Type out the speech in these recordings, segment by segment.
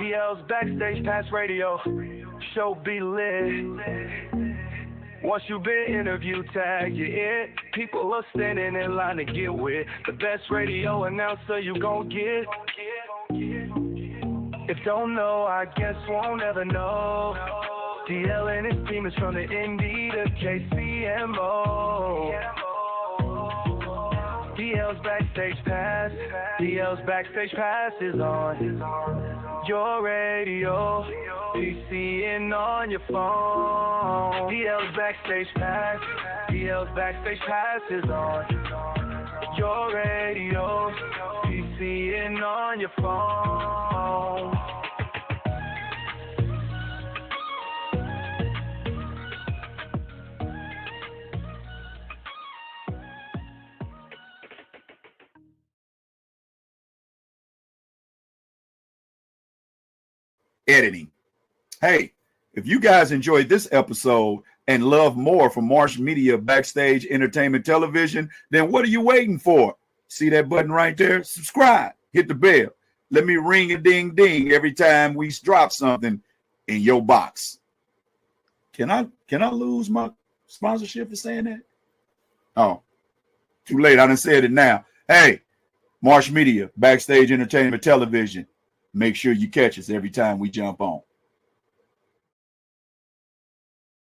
DL's Backstage Pass Radio. Show be lit. Once you've been interviewed, tag you in. People are standing in line to get with the best radio announcer you gon' get. If don't know, I guess won't ever know. DL and his team is from the Indy to KCMO. DL's Backstage Pass. DL's Backstage Pass is on your radio, PC, and on your phone. DL's Backstage Pass. DL's Backstage Pass is on your radio, PC, and on your phone. Editing. Hey, if you guys enjoyed this episode and love more from Marsh Media Backstage Entertainment Television, then what are you waiting for? See that button right there? Subscribe, hit the bell. Let me ring a ding ding every time we drop something in your box. Can I lose my sponsorship for saying that? Oh, too late. I done said it now. Hey, Marsh Media Backstage Entertainment Television. Make sure you catch us every time we jump on.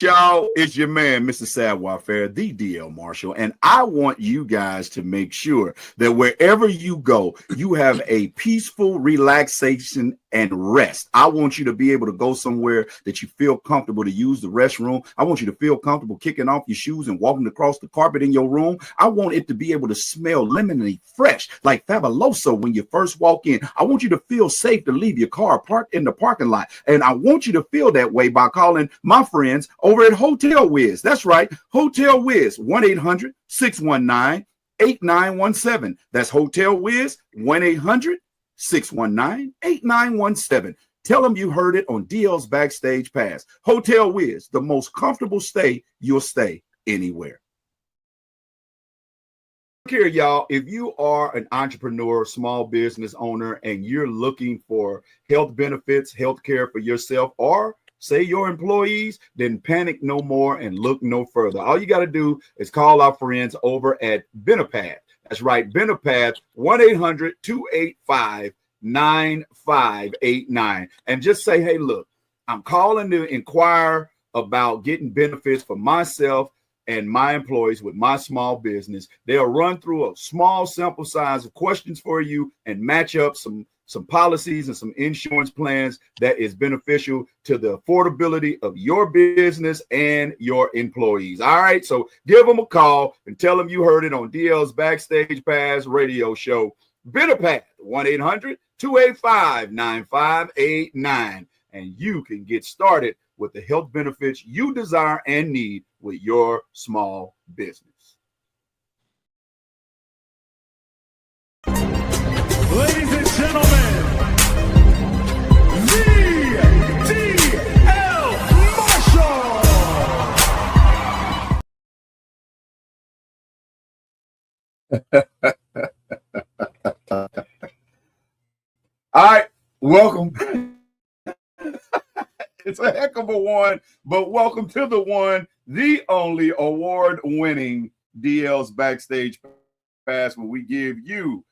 Y'all, it's your man, Mr. Savoir-Faire, the DL Marshall, and I want you guys to make sure that wherever you go, you have a peaceful relaxation and rest. I want you to be able to go somewhere that you feel comfortable to use the restroom. I want you to feel comfortable kicking off your shoes and walking across the carpet in your room. I want it to be able to smell lemony fresh, like Fabuloso when you first walk in. I want you to feel safe to leave your car parked in the parking lot. And I want you to feel that way by calling my friends over at Hotel Wiz. That's right, Hotel Wiz, 1-800-619-8917. That's Hotel Wiz, 1-800-619-8917. Tell them you heard it on DL's Backstage Pass. Hotel Wiz, the most comfortable stay you'll stay anywhere. Look here, y'all. If you are an entrepreneur, small business owner, and you're looking for health benefits, health care for yourself, or say your employees, then panic no more and look no further. All you got to do is call our friends over at Benepath. That's right, Benepath, 1-800-285-9589. And just say, hey, look, I'm calling to inquire about getting benefits for myself and my employees with my small business. They'll run through a small sample size of questions for you and match up some policies and some insurance plans that is beneficial to the affordability of your business and your employees. All right, so give them a call and tell them you heard it on DL's Backstage Pass radio show. Benepath, 1-800-285-9589. And you can get started with the health benefits you desire and need with your small business. Ladies and gentlemen, the DL Marshall. All right, welcome. It's a heck of a one, but welcome to the one, the only award-winning DL's Backstage Pass, where we give you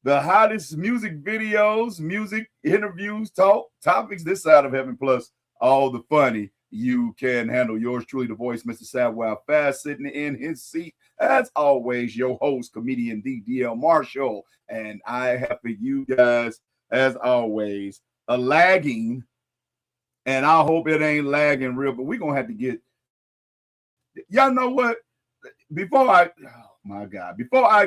the hottest music videos, music interviews, talk, topics this side of heaven, plus all the funny you can handle. Yours truly, the voice, Mr. Savoir-Faire, sitting in his seat, as always, your host, comedian DL Marshall. And I have for you guys, as always, a lagging, and I hope it ain't lagging real, but we're going to have to get, y'all know what? Before I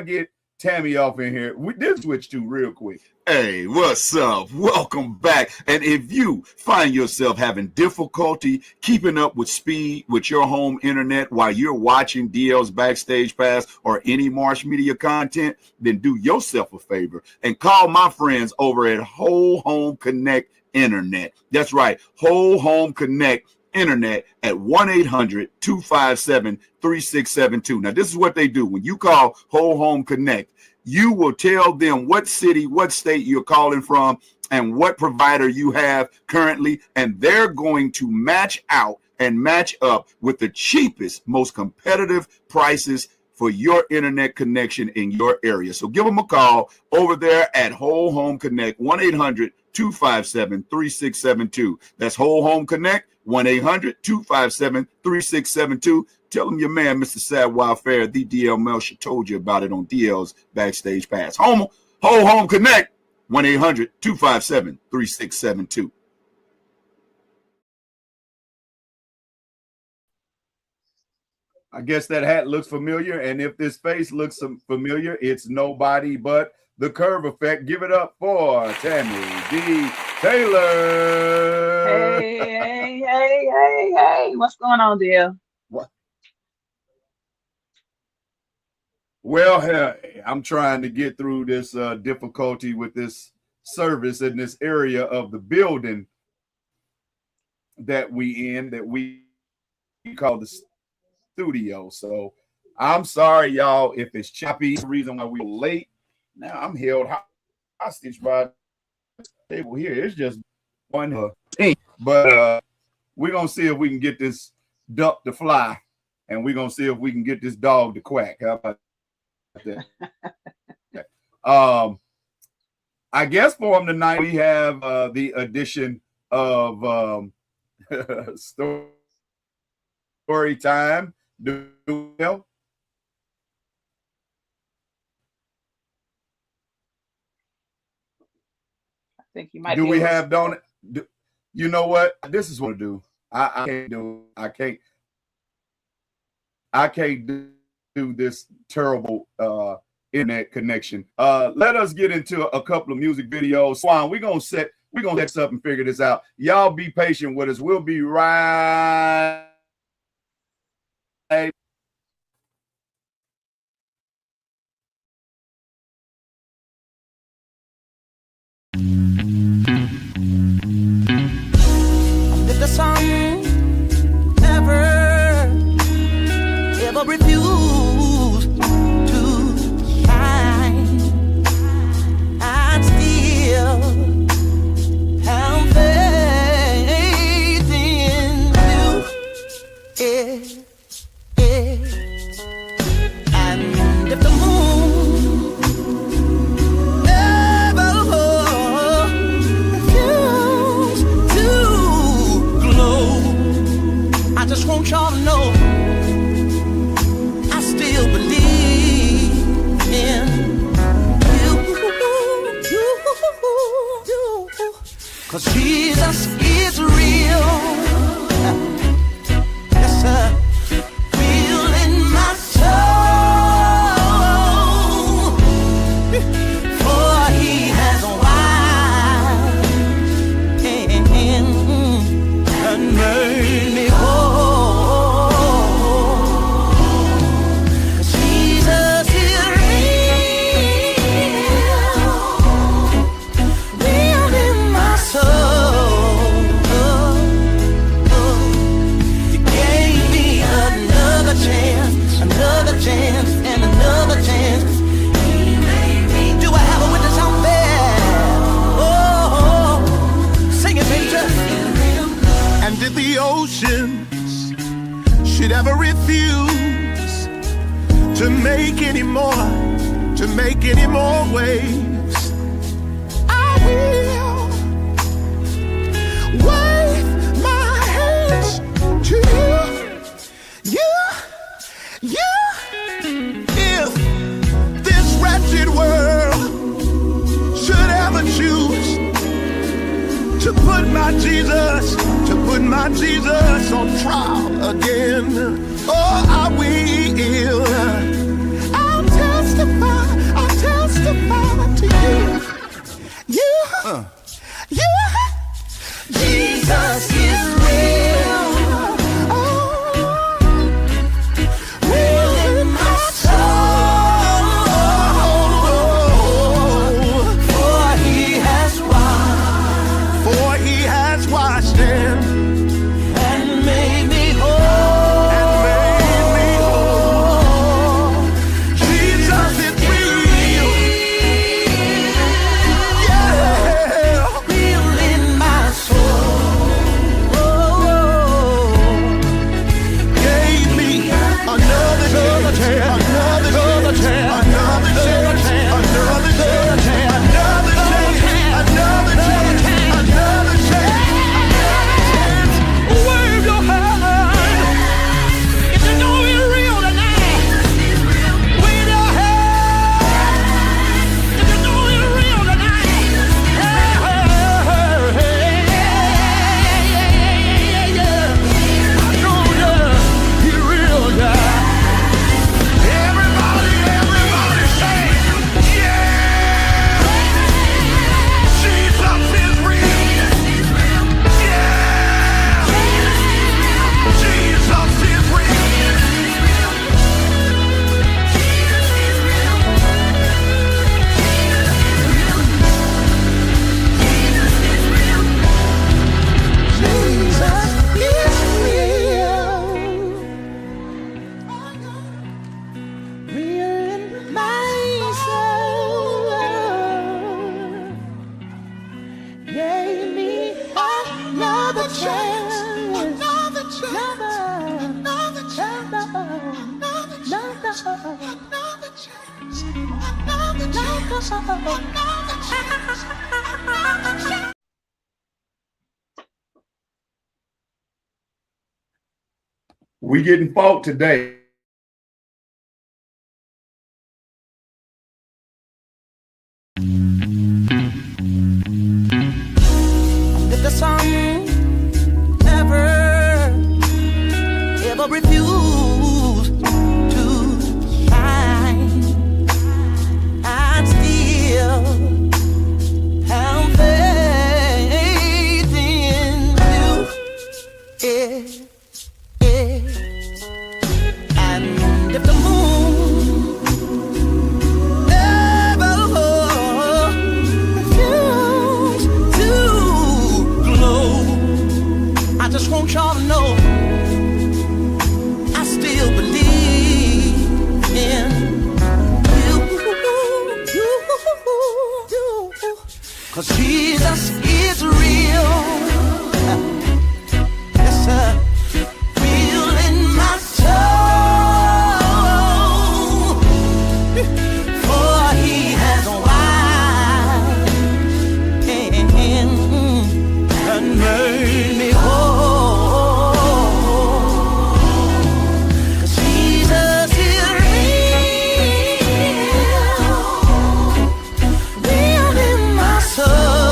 get Tammy off in here, we did switch to real quick. Hey, what's up? Welcome back. And if you find yourself having difficulty keeping up with speed with your home internet while you're watching DL's Backstage Pass or any Marsh Media content, then do yourself a favor and call my friends over at Whole Home Connect Internet. That's right, Whole Home Connect Internet at 1-800-257-3672. Now, this is what they do. When you call Whole Home Connect, You will tell them what city, what state you're calling from, and what provider you have currently, and they're going to match out and match up with the cheapest, most competitive prices for your internet connection in your area. So give them a call over there at Whole Home Connect, 1-800-257-3672. That's Whole Home Connect, 1-800-257-3672. Tell them your man, Mr. Sad Wildfare, the DL Melcher, told you about it on DL's Backstage Pass. Whole Home Connect, 1-800-257-3672. I guess that hat looks familiar, and if this face looks familiar, it's nobody but the Curve Effect. Give it up for Tammy D. Taylor. Hey. What's going on, DL? What? Well, I'm trying to get through this difficulty with this service in this area of the building that we call the studio. So I'm sorry, y'all, if it's choppy. The reason why we're late. Now I'm held hostage by the table here. It's just one thing. But we're gonna see if we can get this duck to fly, and we're gonna see if we can get this dog to quack. How about that? I guess for him tonight we have the addition of Storytime. Do I think you might. Do we have Donut? You know what? This is what I do. I can't do. I can't do this terrible internet connection. Let us get into a couple of music videos. Swan, we're gonna set this up and figure this out. Y'all be patient with us. We'll be right. I'm the sun, never ever refuse to shine. I still have faith in you. And if the moon never refuse to glow, I just want y'all to know I still believe in you. 'Cause Jesus is real. Yes, sir. The oceans should ever refuse to make any more waves, I will wave my hands to you. If this wretched world should ever choose to put my Jesus on trial again, oh, I will. I'll testify to you. Jesus is real. Oh, real in my soul. For he has washed and made me whole. We getting fault today. If the sun ever refuse to shine, I'd still have faith in you. Yeah, yeah. And if the moon ever refuse to glow, I just want y'all to know I still believe in you. 'Cause Jesus is real. Yes, sir. Real in my soul. For he has wide and made me whole. 'Cause Jesus is real in my soul.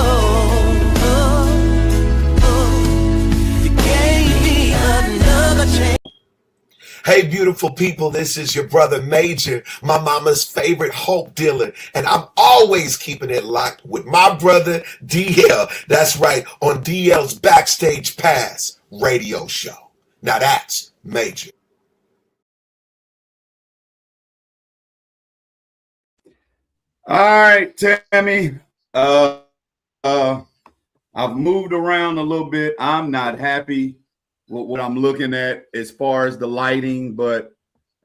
You gave me another chance. Hey, beautiful people, this is your brother Major, my mama's favorite hope dealer, and I'm always keeping it locked with my brother DL. That's right, on DL's Backstage Pass radio show. Now that's Major. All right, Tammy. I've moved around a little bit. I'm not happy with what I'm looking at as far as the lighting, but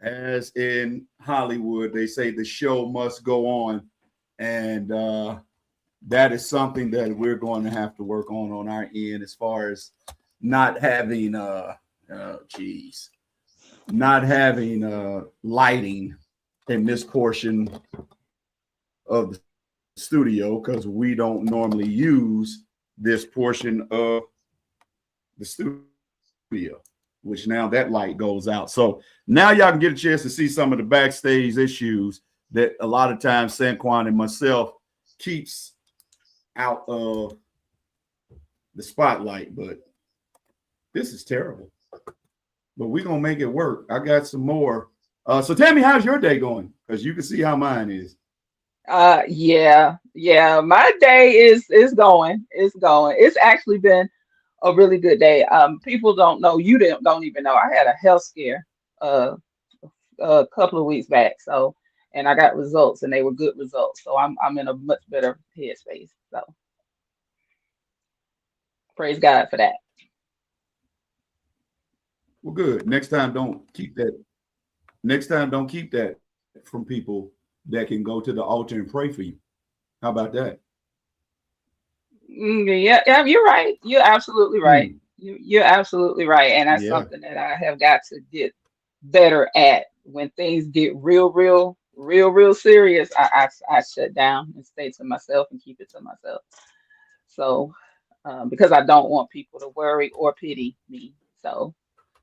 as in Hollywood, they say the show must go on. And that is something that we're going to have to work on our end as far as not having not having lighting in this portion of the studio, because we don't normally use this portion of the studio, which now that light goes out. So now y'all can get a chance to see some of the backstage issues that a lot of times Sanquan and myself keeps out of the spotlight, but this is terrible. But we're gonna make it work. I got some more. So Tammy, how's your day going? Because you can see how mine is. Yeah. My day is going. It's going. It's actually been a really good day. People don't know. You don't even know. I had a health scare a couple of weeks back. So, and I got results, and they were good results. So I'm in a much better headspace. So praise God for that. Well, good. Next time, don't keep that. Next time, don't keep that from people that can go to the altar and pray for you. How about that? Yeah, you're right. You're absolutely right. You're absolutely right. And that's something that I have got to get better at. When things get real serious, I shut down and stay to myself and keep it to myself. So, because I don't want people to worry or pity me. So,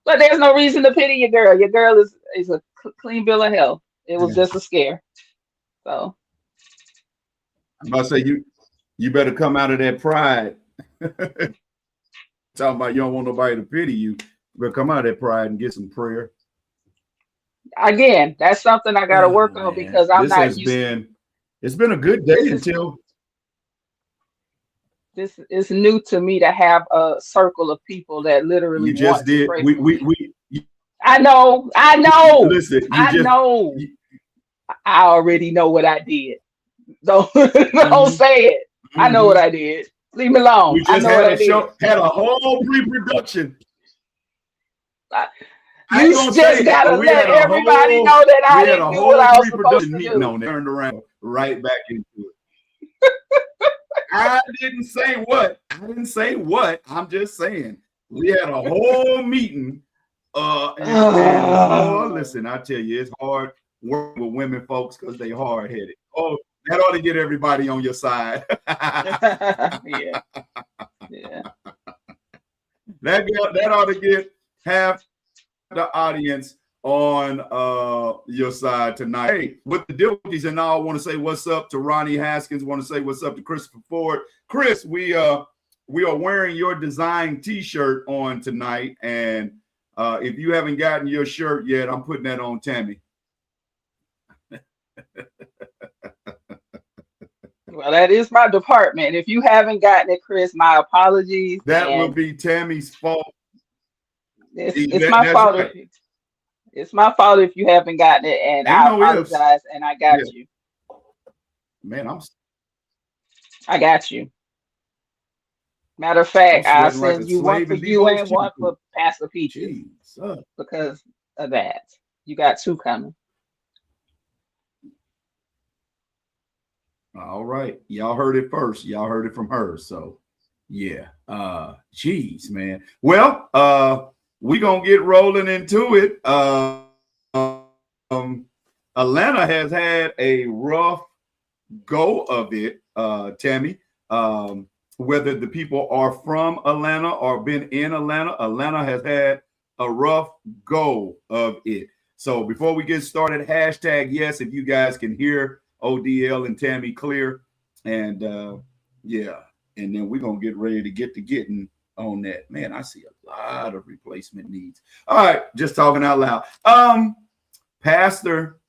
but there's no reason to pity your girl. Your girl is a clean bill of health. It was just a scare. So I'm about to say you better come out of that pride. Talking about you don't want nobody to pity you, but come out of that pride and get some prayer. Again, that's something I got to work on, because I'm not used to. It's been a good day until this is new to me, to have a circle of people that literally you just did. I know. Listen, I already know what I did. Don't say it. I know what I did. Leave me alone. We just had a whole pre-production. You just gotta let everybody know that I didn't do what I was supposed to do. On, turned around right back into it. I didn't say what. I'm just saying we had a whole meeting. Listen, I tell you, it's hard working with women folks because they hard-headed. Oh, that ought to get everybody on your side. Yeah. Yeah. That ought to get half the audience on your side tonight. Hey, with the difficulties and all, I want to say what's up to Ronnie Haskins. Want to say what's up to Christopher Ford. Chris, we are wearing your design T-shirt on tonight, and if you haven't gotten your shirt yet, I'm putting that on Tammy. Well, that is my department. If you haven't gotten it, Chris, my apologies. That will be Tammy's fault. It's my fault. Right. It's my fault if you haven't gotten it, and I apologize. And I got you. Man, I got you. Matter of fact, I'll send you one for you and one for Pastor Peaches because of that. You got two coming. All right. Y'all heard it first. Y'all heard it from her. So, yeah. Geez, man. Well, we're going to get rolling into it. Atlanta has had a rough go of it, Tammy. Whether the people are from Atlanta or been in Atlanta, Atlanta has had a rough go of it. So before we get started, hashtag yes, if you guys can hear ODL and Tammy clear. And yeah, and then we're going to get ready to get to getting on that. Man, I see a lot of replacement needs. All right, just talking out loud. Pastor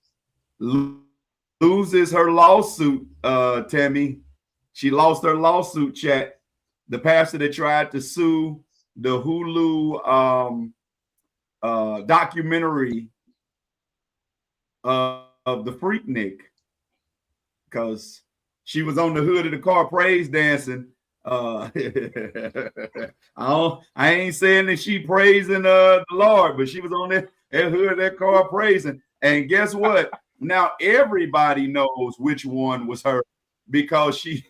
loses her lawsuit, Tammy. She lost her lawsuit, chat. The pastor that tried to sue the Hulu documentary of the Freaknik, because she was on the hood of the car praise dancing. I ain't saying that she praising the Lord, but she was on that hood of that car praising. And guess what? Now everybody knows which one was her, because she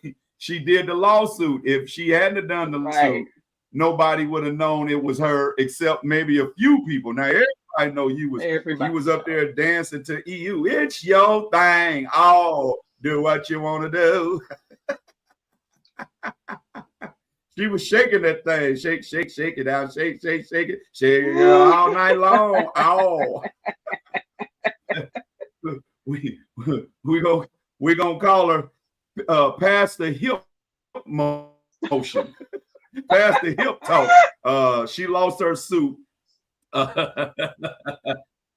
did the lawsuit. If she hadn't done the lawsuit, nobody would have known it was her, except maybe a few people. Now everybody know you was up there dancing to EU. It's your thing. Oh, do what you want to do. She was shaking that thing. Shake, shake, shake it out. Shake, shake, shake it. Shake it all night long. Oh. we gonna call her past the hip motion. Past the hip talk. She lost her suit.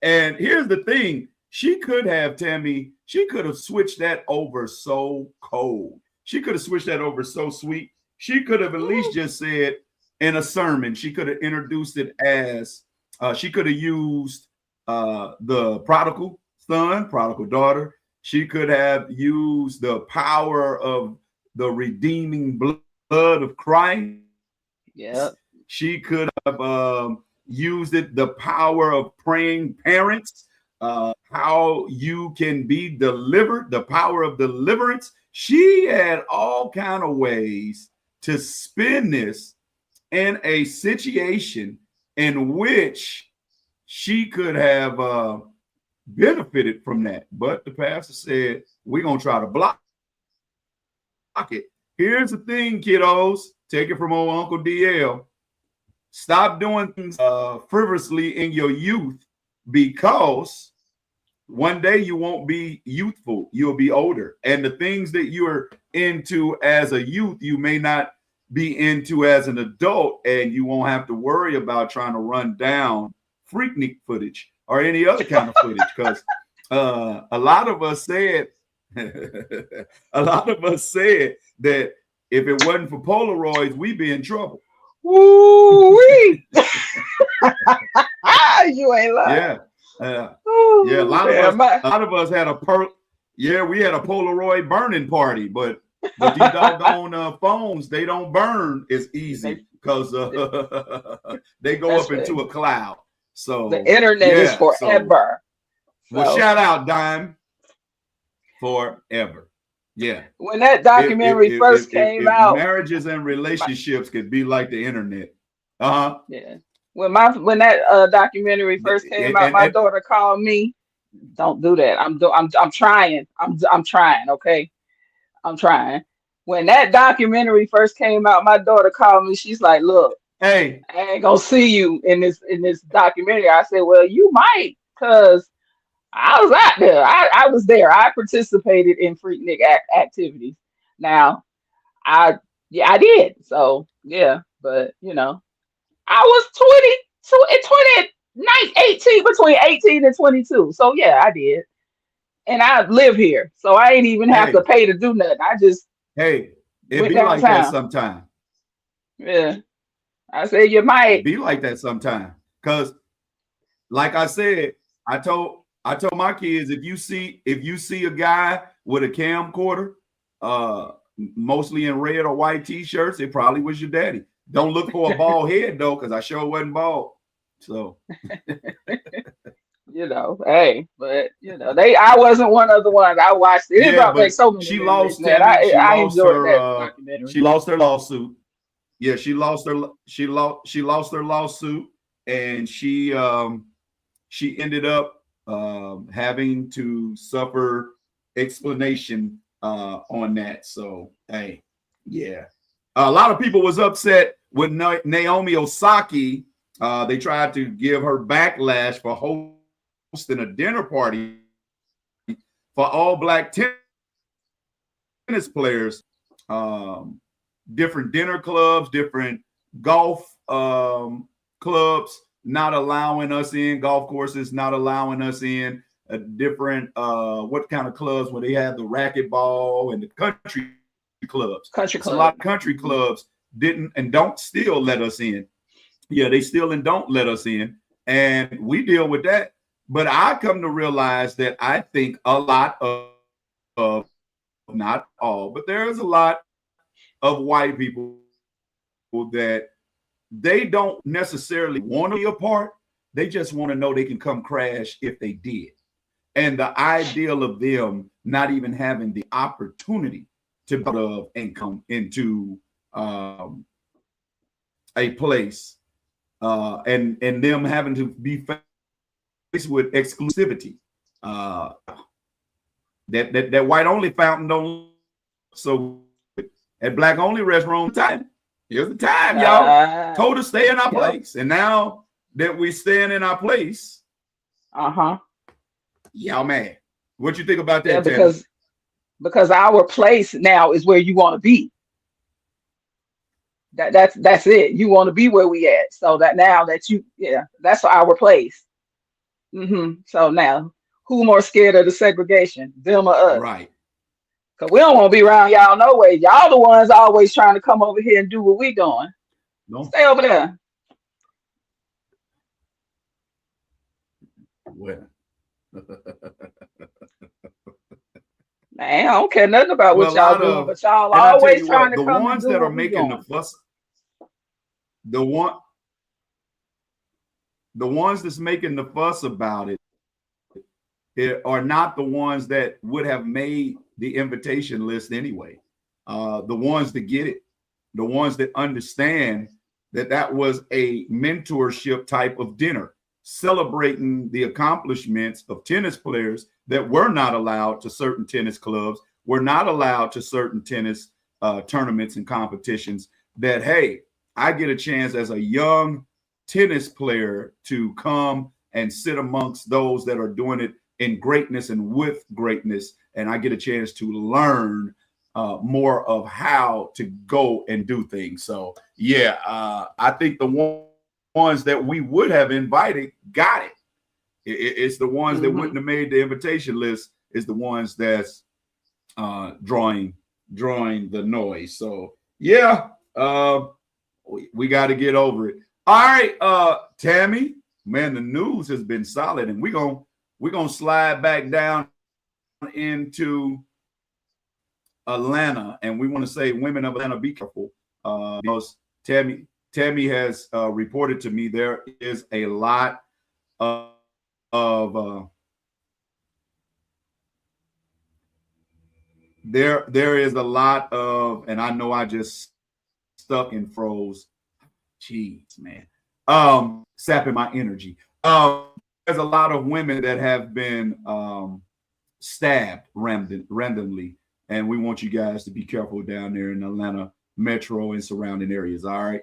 And here's the thing. She could have, Tammy, she could have switched that over so cold. She could have switched that over so sweet. She could have at least just said in a sermon, she could have introduced it as, she could have used the prodigal son, prodigal daughter. She could have used the power of the redeeming blood of Christ. Yeah. She could have used it, the power of praying parents, how you can be delivered, the power of deliverance. She had all kind of ways to spin this in a situation in which she could have benefited from that. But the pastor said, we're going to try to block it. Here's the thing, kiddos. Take it from old Uncle DL. Stop doing things frivolously in your youth, because one day you won't be youthful. You'll be older. And the things that you are into as a youth, you may not be into as an adult, and you won't have to worry about trying to run down Freaknik footage or any other kind of footage. Because a lot of us said that if it wasn't for Polaroids, we'd be in trouble. Woo-wee. You ain't lying. Yeah. Yeah, a lot of us had we had a Polaroid burning party, but these doggone phones, they don't burn as easy because they go up into a cloud. So the internet is forever. Well, shout out Dime forever. Yeah. When that documentary first came out, marriages and relationships could be like the internet. Yeah. When that documentary first came out, my daughter called me. Don't do that. I'm trying. I'm trying. Okay. I'm trying. When that documentary first came out, my daughter called me. She's like, "Look, Hey, I ain't gonna see you in this documentary." I said, "Well, you might, cause I was out there. I was there. I participated in Freaknik activities. Now, I yeah, I did. So yeah, but I was 22 and 18, between 18 and 22. So yeah, I did. And I live here. So I ain't even have to hey, pay to do nothing. I just hey, it went be like that downtown. sometime. Yeah. I said you It might. be like that sometime. Cause like I said, I told my kids, if you see a guy with a camcorder, mostly in red or white t-shirts, it probably was your daddy. Don't look for a bald head though, because I sure wasn't bald. So Hey, but I wasn't one of the ones. I watched it. It yeah, brought back but so many she memories, lost man. Tammy. She I lost enjoyed that her. documentary. She lost her lawsuit. Yeah, she lost her lawsuit, and she ended up having to suffer explanation on that. So hey, yeah, a lot of people was upset with Naomi Osaki. They tried to give her backlash for hosting a dinner party for all black tennis players. Different dinner clubs, different golf clubs not allowing us in, golf courses not allowing us in, different what kind of clubs where they have the racquetball and the country clubs. Country So a lot club. of country clubs didn't and don't still let us in. Yeah, they still and don't let us in, and we deal with that. But I come to realize that I think a lot of not all, but there is a lot of white people that they don't necessarily want to be a part. They just want to know they can come crash if they did. And the ideal of them not even having the opportunity to be of and come into a place and them having to be faced with exclusivity. That white only fountain don't so at black only restaurant time. Here's the time, y'all. Told us stay in our place. And now that we staying in our place, y'all man. What you think about that, Yeah, because our place now is where you want to be. That's it. You want to be where we at. So that now that that's our place. So now, who more scared of the segregation, them or us? Right. Because we don't want to be around y'all no way. Y'all the ones always trying to come over here and do what we doing. No. Stay over there. Well. Man, I don't care nothing about what y'all doing, but y'all always trying to come and do what we doing. The fuss, the ones that's making the fuss about it are not the ones that would have made the invitation list anyway. The ones that get it, the ones that understand that was a mentorship type of dinner, celebrating the accomplishments of tennis players that were not allowed to certain tennis clubs, were not allowed to certain tennis tournaments and competitions. That, hey, I get a chance as a young tennis player to come and sit amongst those that are doing it in greatness and with greatness. And I get a chance to learn more of how to go and do things. So, yeah, I think the ones that we would have invited got it. It's the ones that wouldn't have made the invitation list is the ones that's drawing the noise. So, yeah, we got to get over it. All right, Tammy, man, the news has been solid, and we're gonna slide back down into Atlanta, and we want to say, women of Atlanta, be careful, because Tammy has reported to me there is a lot of there is a lot of, and I know I just stuck and froze. Jeez, man. Sapping my energy. There's a lot of women that have been stabbed randomly and we want you guys to be careful down there in Atlanta metro and surrounding areas. All right.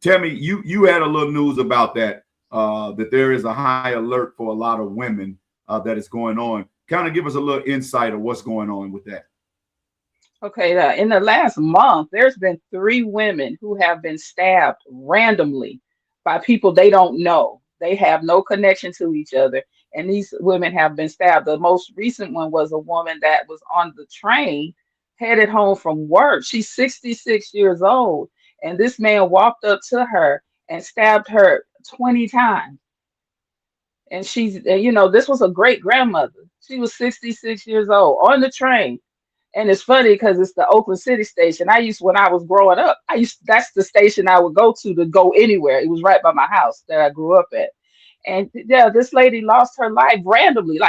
Tammy, you had a little news about that, that there is a high alert for a lot of women that is going on. Kind of give us a little insight of what's going on with that. Okay, in the last month, there's been 3 women who have been stabbed randomly by people they don't know. They have no connection to each other, and these women have been stabbed. The most recent one was a woman that was on the train headed home from work. She's 66 years old, and this man walked up to her and stabbed her 20 times. And she's, this was a great grandmother. She was 66 years old on the train. And it's funny because it's the Oakland City station. When I was growing up, that's the station I would go to go anywhere. It was right by my house that I grew up at. And yeah, this lady lost her life randomly.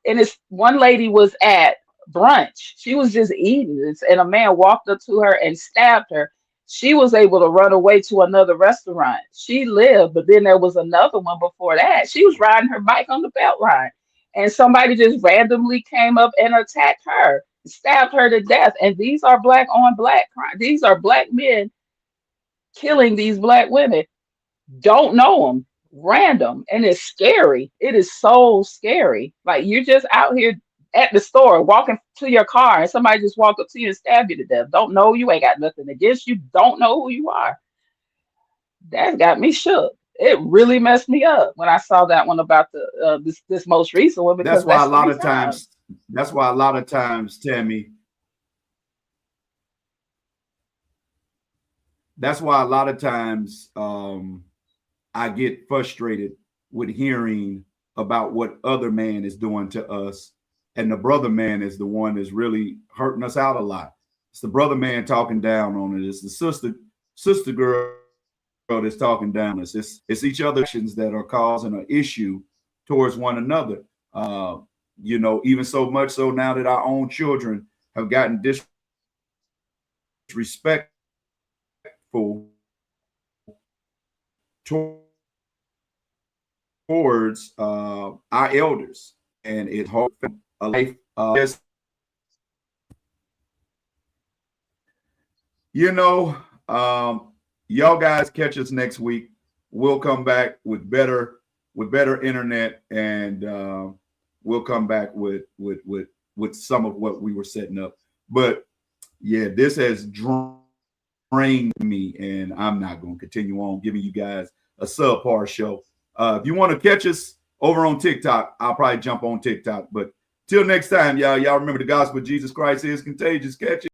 And one lady was at brunch. She was just eating this, and a man walked up to her and stabbed her. She was able to run away to another restaurant. She lived, but then there was another one before that. She was riding her bike on the belt line, and somebody just randomly came up and attacked her, stabbed her to death. And these are black on black crime. These are black men killing these black women. Don't know them, random, and it's scary. It is so scary. Like, you're just out here at the store walking to your car and somebody just walk up to you and stab you to death. Don't know you, ain't got nothing against you, don't know who you are. That got me shook. It really messed me up when I saw that one about the this most recent one. Because that's why a lot of times, Tammy, that's why a lot of times I get frustrated with hearing about what other man is doing to us. And the brother man is the one that's really hurting us out a lot. It's the brother man talking down on it. It's the sister girl that's talking down on us. It's each other's actions that are causing an issue towards one another. Even so much so now that our own children have gotten disrespectful towards our elders, and it's hard. Life, y'all guys catch us next week. We'll come back with better internet, and we'll come back with some of what we were setting up. But yeah, this has drained me, and I'm not going to continue on giving you guys a subpar show. If you want to catch us over on TikTok, I'll probably jump on TikTok. But till next time, y'all remember the gospel of Jesus Christ is contagious. Catch it.